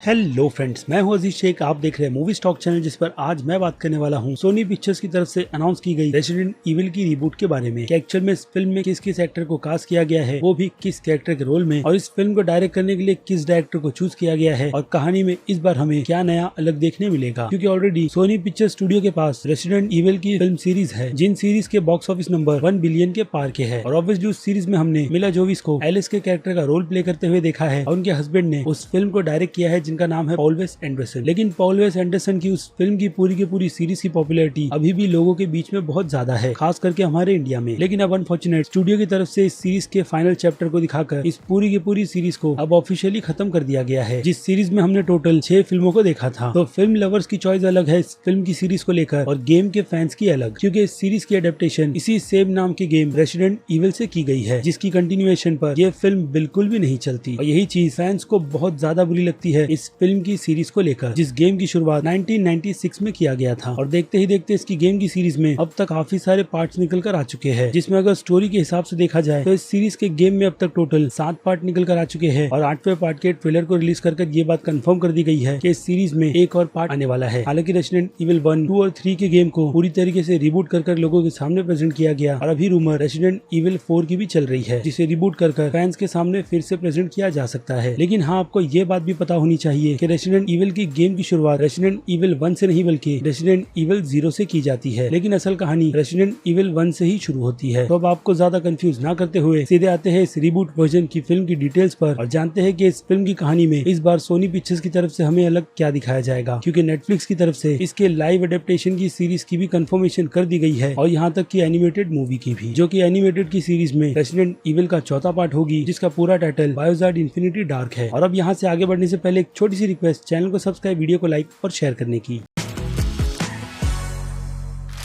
Hello friends, मैं हूं अजीज शेख। आप देख रहे हैं मूवी स्टॉक चैनल, जिस पर आज मैं बात करने वाला हूं सोनी पिक्चर्स की तरफ से अनाउंस की गई रेसिडेंट इविल की रिबूट के बारे में। एक्चुअल में इस फिल्म में किस किस एक्टर को कास्ट किया गया है, वो भी किस कैरेक्टर के रोल में, और इस फिल्म को डायरेक्ट करने के लिए किस डायरेक्टर को चूज किया गया है, और कहानी में इस बार हमें क्या नया अलग देखने मिलेगा। क्योंकि ऑलरेडी सोनी पिक्चर स्टूडियो के पास रेसिडेंट इविल की फिल्म सीरीज है, जिन सीरीज के बॉक्स ऑफिस नंबर 1 बिलियन के पार के है। और ऑब्वियसली उस सीरीज में हमने मिला जोविस को एलिस के कैरेक्टर का रोल प्ले करते हुए देखा है, और उनके हस्बैंड ने उस फिल्म को डायरेक्ट किया है, जिनका नाम है पॉल वेस एंडरसन। लेकिन पॉल वेस एंडरसन की उस फिल्म की पूरी सीरीज की पॉपुलैरिटी अभी भी लोगों के बीच में बहुत ज्यादा है, खास करके हमारे इंडिया में। लेकिन अब अनफॉर्चुनेट स्टूडियो की तरफ से इस सीरीज के फाइनल चैप्टर को दिखाकर इस पूरी की पूरी सीरीज को अब ऑफिशियली खत्म कर दिया गया है। जिस सीरीज में हमने टोटल 6 फिल्मों को देखा था। तो फिल्म लवर्स की चॉइस अलग है इस फिल्म की सीरीज को लेकर, और गेम के फैंस की अलग, क्योंकि इस सीरीज की एडेप्टेशन इसी सेम नाम के गेम रेसिडेंट इविल से की गई है, जिसकी कंटिन्यूएशन पर यह फिल्म बिल्कुल भी नहीं चलती। और यही चीज फैंस को बहुत ज्यादा बुरी लगती है इस फिल्म की सीरीज को लेकर, जिस गेम की शुरुआत 1996 में किया गया था। और देखते ही देखते इसकी गेम की सीरीज में अब तक काफी सारे पार्ट्स निकल कर आ चुके हैं, जिसमें अगर स्टोरी के हिसाब से देखा जाए तो इस सीरीज के गेम में अब तक टोटल 7 पार्ट निकल कर आ चुके हैं। और 8वें पार्ट के ट्रेलर को रिलीज कर ये बात कंफर्म कर दी गई है कि इस सीरीज में एक और पार्ट आने वाला है। हालांकि रेसिडेंट इविल 1, 2 और 3 के गेम को पूरी तरीके से रिबूट कर लोगों के सामने प्रेजेंट किया गया, और अभी रूमर रेसिडेंट इविल 4 की भी चल रही है, जिसे रिबूट कर फैंस के सामने फिर से प्रेजेंट किया जा सकता है। लेकिन हाँ, आपको ये बात भी पता होनी चाहिए कि रेसिडेंट इविल की गेम की शुरुआत रेसिडेंट इविल 1 से नहीं बल्कि रेसिडेंट इविल 0 से की जाती है। लेकिन असल कहानी रेसिडेंट इविल 1 से ही शुरू होती है। तो अब आपको ज्यादा कंफ्यूज ना करते हुए सीधे आते हैं इस रिबूट वर्जन की फिल्म की डिटेल्स पर, और जानते हैं कि इस फिल्म की कहानी में इस बार सोनी पिक्चर्स की तरफ से हमें अलग क्या दिखाया जाएगा। क्योंकि नेटफ्लिक्स की तरफ से इसके लाइव एडेप्टेशन की सीरीज की भी कंफर्मेशन कर दी गई है, और यहाँ तक की एनिमेटेड मूवी की भी, जो की एनिमेटेड की सीरीज में रेसिडेंट इविल का चौथा पार्ट होगी, जिसका पूरा टाइटल बायोजार्ड इन्फिनिटी डार्क है। और अब यहाँ से आगे बढ़ने से पहले एक छोटी सी रिक्वेस्ट, चैनल को सब्सक्राइब, वीडियो को लाइक और शेयर करने की।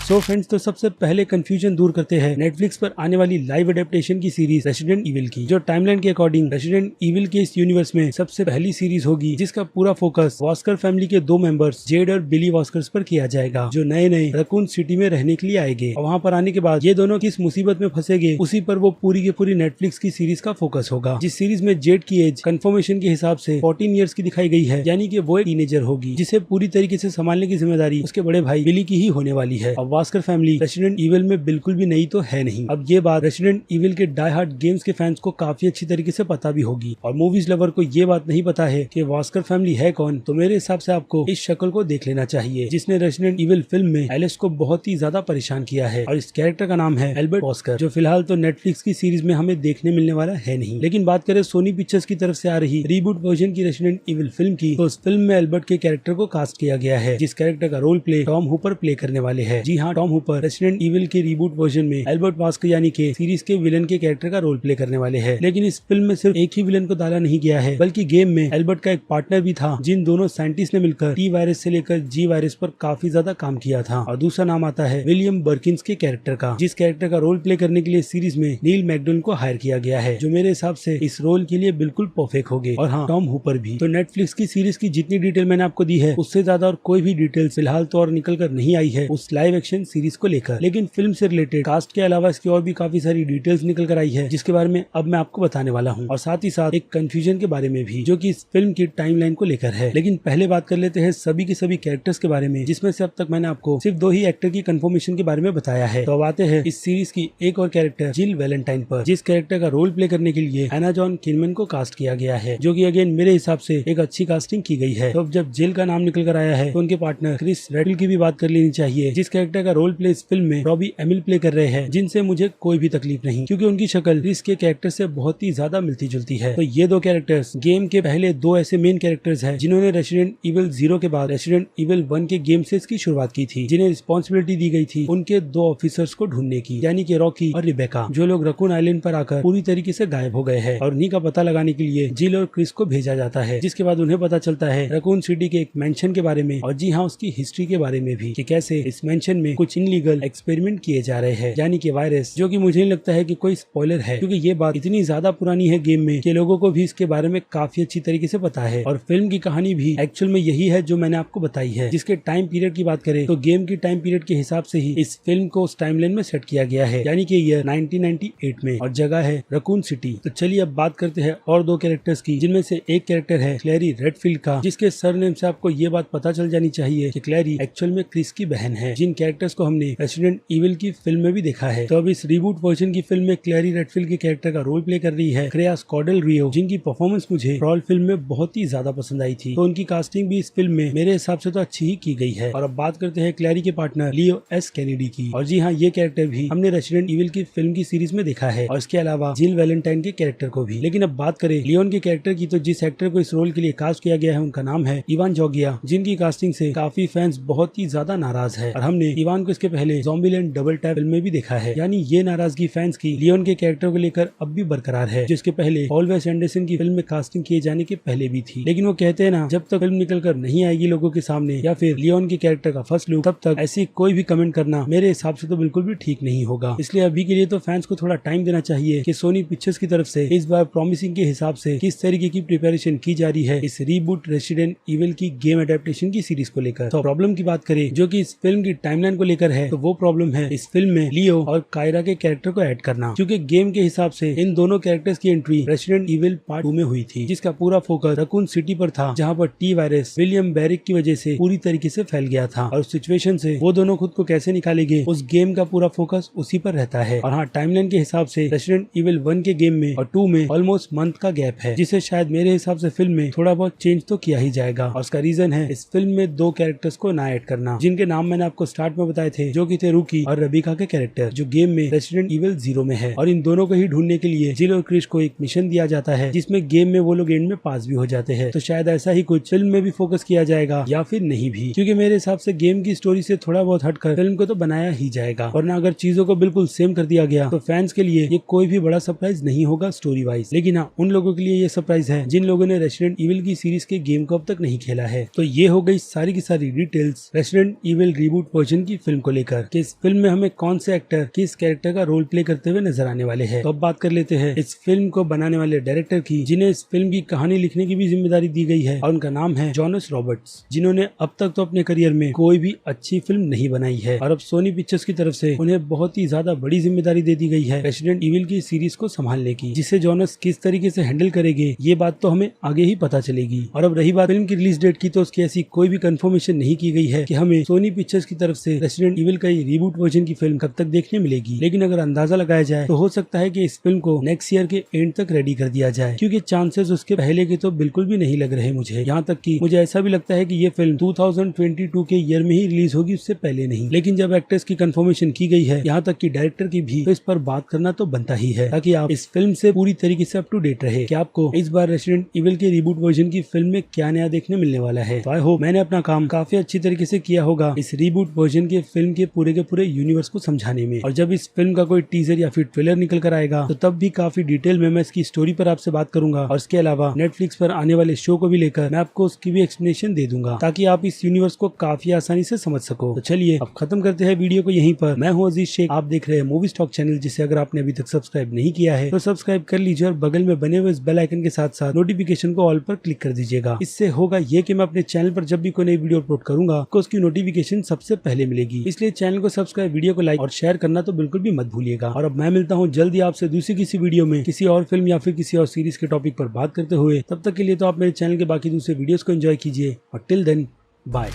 सो फ्रेंड्स, तो सबसे पहले कंफ्यूजन दूर करते हैं नेटफ्लिक्स पर आने वाली लाइव एडेप्टेशन की सीरीज रेसिडेंट इविल की, जो टाइमलाइन के अकॉर्डिंग रेसिडेंट इविल के इस यूनिवर्स में सबसे पहली सीरीज होगी, जिसका पूरा फोकस वॉस्कर फैमिली के 2 मेंबर्स जेड और बिली वॉस्कर्स पर किया जाएगा, जो नए रकून सिटी में रहने के लिए आएंगे। और वहाँ पर आने के बाद ये दोनों किस मुसीबत में फंसेंगे, उसी पर वो पूरी की पूरी नेटफ्लिक्स की सीरीज का फोकस होगा। जिस सीरीज में जेड की एज कंफर्मेशन के हिसाब से 14 ईयर्स की दिखाई गई है, यानी कि वो एक टीनेजर होगी, जिसे पूरी तरीके से संभालने की जिम्मेदारी उसके बड़े भाई बिली की ही होने वाली है। और वॉस्कर फैमिली रेसिडेंट इविल में बिल्कुल भी नई तो है नहीं। अब ये बात रेसिडेंट इविल के डाई हार्ड गेम्स के फैंस को काफी अच्छी तरीके से पता भी होगी, और मूवीज लवर को ये बात नहीं पता है कि वॉस्कर फैमिली है कौन। तो मेरे हिसाब से आपको इस शक्ल को देख लेना चाहिए, जिसने रेसिडेंट इविल फिल्म में एलिस को बहुत ही ज्यादा परेशान किया है, और इस कैरेक्टर का नाम है एल्बर्ट वॉस्कर, जो फिलहाल तो नेटफ्लिक्स की सीरीज में हमें देखने मिलने वाला है नहीं। लेकिन बात करें सोनी पिक्चर्स की तरफ से आ रही रीबूट वर्जन की रेसिडेंट इविल फिल्म की, तो उस फिल्म में एल्बर्ट के कैरेक्टर को कास्ट किया गया है, जिस कैरेक्टर का role play Tom Hooper play करने वाले हैं। जी हाँ, टॉम हुपर रेसिडेंट इविल के रिबूट वर्जन में एल्बर्ट वॉस्कर यानी कि सीरीज के विलन के कैरेक्टर का रोल प्ले करने वाले हैं। लेकिन इस फिल्म में सिर्फ एक ही विलन को डाला नहीं गया है, बल्कि गेम में एल्बर्ट का एक पार्टनर भी था, जिन दोनों साइंटिस्ट ने मिलकर टी वायरस से लेकर जी वायरस पर काफी ज्यादा काम किया था। और दूसरा नाम आता है विलियम बर्किंस के कैरेक्टर का, जिस कैरेक्टर का रोल प्ले करने के लिए सीरीज में नील मैकडोनल को हायर किया गया है, जो मेरे हिसाब से इस रोल के लिए बिल्कुल परफेक्ट हो गए। और हाँ, टॉम हुपर भी। तो नेटफ्लिक्स की सीरीज की जितनी डिटेल मैंने आपको दी है, उससे ज्यादा और कोई भी डिटेल फिलहाल तो और निकल कर नहीं आई है उस लाइव एक्शन सीरीज को लेकर। लेकिन फिल्म से रिलेटेड कास्ट के अलावा इसकी और भी काफी सारी डिटेल्स निकल कर आई है, जिसके बारे में अब मैं आपको बताने वाला हूँ, और साथ ही साथ एक कंफ्यूजन के बारे में भी, जो कि इस फिल्म की टाइमलाइन को लेकर है। लेकिन पहले बात कर लेते हैं सभी के सभी कैरेक्टर्स के बारे में, जिसमें से अब तक मैंने आपको सिर्फ 2 ही एक्टर की कंफर्मेशन के बारे में बताया है। तो अब आते हैं इस सीरीज की एक और कैरेक्टर जिल वैलेंटाइन पर, जिस कैरेक्टर का रोल प्ले करने के लिए एना जॉन किनमैन को कास्ट किया गया है, जो कि अगेन मेरे हिसाब से एक अच्छी कास्टिंग की गई है। तो अब जब जिल का नाम निकल कर आया है, तो उनके पार्टनर क्रिस रेडल की भी बात कर लेनी चाहिए, जिस कैरेक्टर का रोल प्ले इस फिल्म में रॉबी एमिल प्ले कर रहे हैं, जिनसे मुझे कोई भी तकलीफ नहीं, क्योंकि उनकी शक्ल क्रिस के कैरेक्टर से बहुत ही ज्यादा मिलती जुलती है। तो ये 2 कैरेक्टर्स गेम के पहले 2 ऐसे मेन कैरेक्टर्स हैं, जिन्होंने रेसिडेंट इविल 0 के बाद रेसिडेंट इविल 1 के गेम से इसकी शुरुआत की थी, जिन्हें रिस्पॉन्सिबिलिटी दी गई थी उनके 2 ऑफिसर्स को ढूंढने की, यानी कि रॉकी और रिबेका, जो लोग रकून आइलैंड पर आकर पूरी तरीके से गायब हो गए हैं। और उन्हीं का पता लगाने के लिए जिल और क्रिस को भेजा जाता है, जिसके बाद उन्हें पता चलता है रकून सिटी के एक मेंशन के बारे में, और जी हाँ, उसकी हिस्ट्री के बारे में भी, कि कैसे इस मेंशन में में कुछ इनलीगल एक्सपेरिमेंट किए जा रहे हैं, यानी कि वायरस, जो कि मुझे नहीं लगता है कि कोई स्पॉइलर है, क्योंकि ये बात इतनी ज्यादा पुरानी है गेम में कि लोगों को भी इसके बारे में काफी अच्छी तरीके से पता है। और फिल्म की कहानी भी एक्चुअल में यही है जो मैंने आपको बताई है। जिसके टाइम पीरियड की बात करें तो गेम की टाइम पीरियड के हिसाब से ही इस फिल्म को उस टाइमलाइन में सेट किया गया है, यानी कि ईयर 1998 में, और जगह है रकून सिटी। तो चलिए अब बात करते हैं और दो कैरेक्टर्स की, जिनमें से एक कैरेक्टर है क्लैरी रेडफील्ड का, जिसके सरनेम से आपको ये बात पता चल जानी चाहिए कि क्लैरी एक्चुअल में क्रिस की बहन है, जिन कैरेक्टर्स को हमने रेसिडेंट इविल की फिल्म में भी देखा है। तो अब इस रीबूट वर्जन की फिल्म में क्लैरी रेडफील्ड के कैरेक्टर का रोल प्ले कर रही है क्रेया स्कॉडेल-रियो, जिनकी परफॉर्मेंस मुझे ट्रॉल फिल्म में बहुत ही ज्यादा पसंद आई थी। तो उनकी कास्टिंग भी इस फिल्म में मेरे हिसाब से तो अच्छी ही की गई है। और अब बात करते हैं क्लैरी के पार्टनर लियो एस कैनेडी की। और जी हाँ, ये कैरेक्टर भी हमने रेसिडेंट इविल की फिल्म की सीरीज में देखा है, और इसके अलावा जिल वैलेंटाइन के कैरेक्टर को भी। लेकिन अब बात करें लियोन के कैरेक्टर की, तो जिस एक्टर को इस रोल के लिए कास्ट किया गया है उनका नाम है इवान जोगिया, जिनकी कास्टिंग से काफी फैंस बहुत ही ज्यादा नाराज है। और हमने इवान को इसके पहले ज़ॉम्बीलैंड डबल टैप फिल्म में भी देखा है, यानी ये नाराजगी फैंस की लियोन के कैरेक्टर को लेकर अब भी बरकरार है, जिसके पहले पॉल वेस एंडरसन की फिल्म में कास्टिंग किए जाने के पहले भी थी। लेकिन वो कहते हैं ना, जब तक फिल्म निकल कर नहीं आएगी लोगों के सामने या फिर लियोन के कैरेक्टर का फर्स्ट लुक, तब तक ऐसी कोई भी कमेंट करना मेरे हिसाब से तो बिल्कुल भी ठीक नहीं होगा। इसलिए अभी के लिए तो फैंस को थोड़ा टाइम देना चाहिए कि सोनी पिक्चर्स की तरफ से इस बार प्रॉमिसिंग के हिसाब से किस तरीके की प्रिपरेशन की जा रही है इस रीबूट रेसिडेंट इविल की गेम एडेप्टेशन की सीरीज को लेकर। तो प्रॉब्लम की बात करें जो कि इस फिल्म की टाइमलाइन को लेकर है, तो वो प्रॉब्लम है इस फिल्म में लियो और कायरा के कैरेक्टर को ऐड करना, क्योंकि गेम के हिसाब से इन दोनों कैरेक्टर्स की एंट्री रेसिडेंट इविल पार्ट 2 में हुई थी, जिसका पूरा फोकस रकून सिटी पर था, जहां पर टी वायरस विलियम बैरिक की वजह से पूरी तरीके से फैल गया था। और उस सिचुएशन से वो दोनों खुद को कैसे निकालेंगे, उस गेम का पूरा फोकस उसी पर रहता है। और हाँ, टाइमलाइन के हिसाब से रेसिडेंट इविल 1 के गेम में और 2 में ऑलमोस्ट मंथ का गैप है, जिसे शायद मेरे हिसाब से फिल्म में थोड़ा बहुत चेंज तो किया ही जाएगा। और उसका रीजन है इस फिल्म में 2 कैरेक्टर्स को ना ऐड करना, जिनके नाम मैंने आपको स्टार्ट में बताए थे, जो कि थे रूकी और रबीका के कैरेक्टर, जो गेम में रेसिडेंट इविल 0 में है। और इन दोनों को ही ढूंढने के लिए जिल और क्रिस को एक मिशन दिया जाता है, जिसमें गेम में वो लोग एंड में पास भी हो जाते हैं। तो शायद ऐसा ही कुछ फिल्म में भी फोकस किया जाएगा या फिर नहीं भी, क्योंकि मेरे हिसाब से गेम की स्टोरी से थोड़ा बहुत हटकर फिल्म को तो बनाया ही जाएगा। वरना अगर चीजों को बिल्कुल सेम कर दिया गया तो फैंस के लिए ये कोई भी बड़ा सरप्राइज नहीं होगा स्टोरी वाइज। लेकिन हाँ, उन लोगों के लिए ये सरप्राइज है जिन लोगों ने रेसिडेंट इविल की सीरीज के गेम को अब तक नहीं खेला है। तो ये हो गई सारी की सारी details resident evil reboot version की फिल्म को लेकर कि इस फिल्म में हमें कौन से एक्टर किस कैरेक्टर का रोल प्ले करते हुए नजर आने वाले हैं। तो अब बात कर लेते हैं इस फिल्म को बनाने वाले डायरेक्टर की, जिन्हें इस फिल्म की कहानी लिखने की भी जिम्मेदारी दी गई है, और उनका नाम है जॉनस रॉबर्ट्स, जिन्होंने अब तक तो अपने करियर में कोई भी अच्छी फिल्म नहीं बनाई है। और अब सोनी पिक्चर्स की तरफ से उन्हें बहुत ही ज्यादा बड़ी जिम्मेदारी दे दी गई है रेसिडेंट इविल की सीरीज को संभालने की, जिसे जॉनस किस तरीके से हैंडल करेंगे ये बात तो हमें आगे ही पता चलेगी। और अब रही बात फिल्म की रिलीज डेट की, तो उसकी ऐसी कोई भी कंफर्मेशन नहीं की गई है कि हमें सोनी पिक्चर्स की तरफ से रेसिडेंट इविल का ये रीबूट वर्जन की फिल्म कब तक देखने मिलेगी। लेकिन अगर अंदाजा लगाया जाए तो हो सकता है कि इस फिल्म को नेक्स्ट ईयर के एंड तक रेडी कर दिया जाए, क्योंकि चांसेस उसके पहले के तो बिल्कुल भी नहीं लग रहे मुझे। यहाँ तक कि मुझे ऐसा भी लगता है कि ये फिल्म 2022 के ईयर में ही रिलीज होगी, उससे पहले नहीं। लेकिन जब एक्टर्स की कंफर्मेशन की गई है, यहाँ तक कि डायरेक्टर की भी, तो इस पर बात करना तो बनता ही है, ताकि आप इस फिल्म से पूरी तरीके से अप टू डेट रहे कि आपको इस बार रेसिडेंट इविल के रीबूट वर्जन की फिल्म में क्या नया देखने मिलने वाला है। तो आई होप मैंने अपना काम काफी अच्छी तरीके से किया होगा इस रीबूट वर्जन के फिल्म के पूरे यूनिवर्स को समझाने में। और जब इस फिल्म का कोई टीजर या फिर ट्रेलर निकल कर आएगा, तो तब भी काफी डिटेल में मैं इसकी स्टोरी पर आपसे बात करूंगा, और इसके अलावा नेटफ्लिक्स पर आने वाले शो को भी लेकर मैं आपको उसकी भी एक्सप्लेनेशन दे दूंगा, ताकि आप इस यूनिवर्स को काफी आसानी से समझ सको। तो चलिए अब खत्म करते हैं वीडियो को यहीं पर। मैं हूँ अजीज शेख, आप देख रहे हैं मूवी स्टॉक चैनल, जिसे अगर आपने अभी तक सब्सक्राइब नहीं किया है तो सब्सक्राइब कर लीजिए, और बगल में बने हुए इस बेल आइकन के साथ साथ नोटिफिकेशन को ऑल पर क्लिक कर दीजिएगा। इससे होगा ये कि मैं अपने चैनल पर जब भी कोई नई वीडियो अपलोड करूंगा, आपको उसकी नोटिफिकेशन सबसे पहले मिलेगी। इसलिए चैनल को सब्सक्राइब, वीडियो को लाइक और शेयर करना तो बिल्कुल भी मत भूलिएगा। और अब मैं मिलता हूँ जल्दी आपसे दूसरी किसी वीडियो में किसी और फिल्म या फिर किसी और सीरीज के टॉपिक पर बात करते हुए। तब तक के लिए तो आप मेरे चैनल के बाकी दूसरे वीडियोस को एंजॉय कीजिए, और टिल देन बाय।